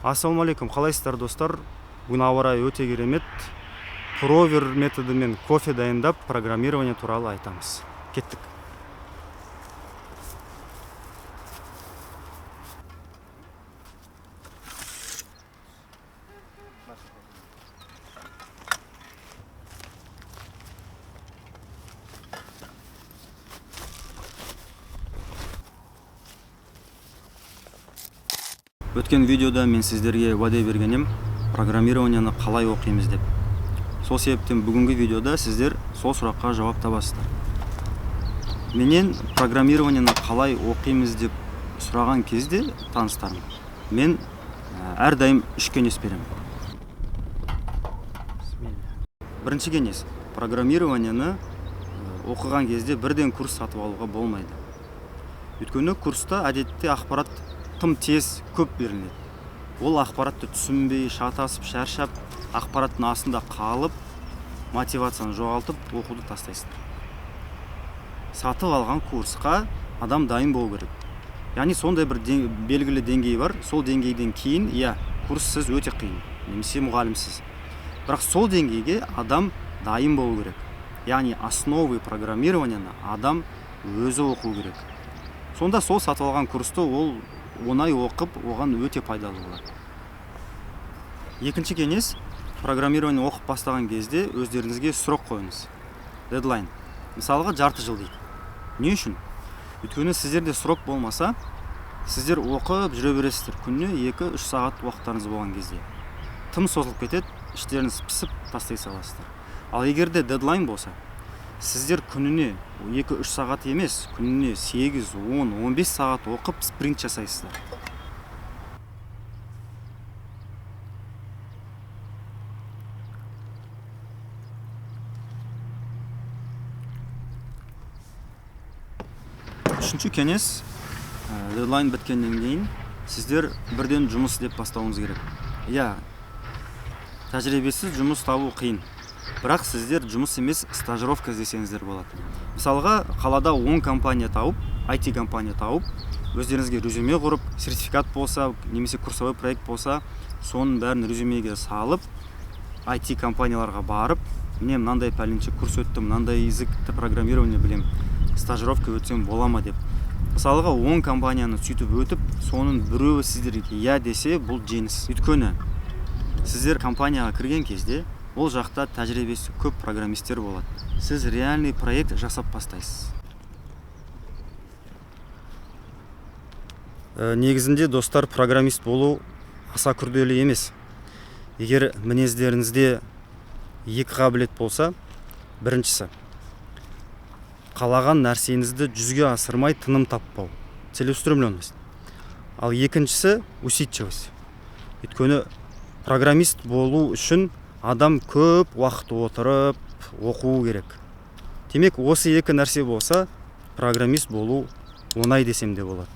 Ассалаумағалейкум, қалайсыздар достар? Бүгін ауа райы өте керемет. Провер методымен кофе дайындап программирование туралы айтамыз. Кеттік. Өткен видеода мен сіздерге уәде бергенім программированияны қалай оқимыз деп. Сол себептен бүгінгі видеода сіздер сол сұраққа жауап табасыздар. Менен программированияны қалай оқимыз деп сұраған кезде таныстарым, мен әрдайым үш кеңес беремін. Бірінші кеңес: программированияны оқыған кезде бірден курс сатып алуға болмайды. Өйткені курста әдетте ақпарат тым тез көп беріледі. Ол ақпаратты түсінбей, шатасып, шаршап, ақпараттың астында қалып, мотивацияны жоғалтып, оқуды тастайсыздар. Сатып алған курсқа адам дайын болу керек. Яғни сондай бір белгілі деңгей бар. Сол деңгейден кейін, курс сіз өте қиын, немесе мұғалімсіз. Бірақ сол деңгейге адам дайын болу керек. Яғни основы программированияны адам өзі оқу керек. Сонда сол сатып алған курсты ол оңай оқып, оған өте пайдалы болады. Екінші кеңес: программирование оқып бастаған кезде өздеріңізге срок қойыңыз. Дедлайн. Мысалға жарты жыл дейді. Не үшін? Өйткені сіздерде срок болмаса, сіздер оқып жүре бересіздер. Күніне 2-3 сағат уақыттарыңыз болған кезде. Тым созылып кетеді, іштеріңіз пісіп тастай саласыздар. Ал егерде дедлайн болса, сіздер күніне 2-3 сағат емес, күніне 8, 10, 15 сағат оқып спринт жасайсыздар. Үшінші кеңес: дедлайн біткеннен кейін сіздер бірден жұмыс деп бастауыңыз керек. Тәжірибесіз жұмыс табу қиын. Бірақ сіздер жұмыс емес, стажировка іздесеңіздер болады. Мысалға, қалада 10 компания тауып, IT компания тауып, өздеріңізге резюме құрып, сертификат болса, немесе курсовой проект болса, соның бәрін резюмеге салып, IT компанияларға барып, мен мынандай пәленше курс өттім, мынандай языкты программирование білем, стажировка өтсем бола ма деп. Мысалға, 10 компанияны сөйтіп өтіп, соның біреуі сіздерге десе, бұл жеңіс. Өйткені сіздер компанияға кірген кезде ол жақта тәжірибесі көп программистер болады. Сіз реальный проект жасап бастайсыз. Негізінде достар, программист болу аса күрделі емес. Егер мінездеріңізде екі қабілет болса, біріншісі: қалаған нәрсеңізді жүзге асырмай тыным таппау, целеустремленность. Ал екіншісі усидчивость. Өйткені программист болу үшін адам көп уақыт отырып оқу керек. Демек, осы екі нәрсе болса, программист болу оңай десем де болады.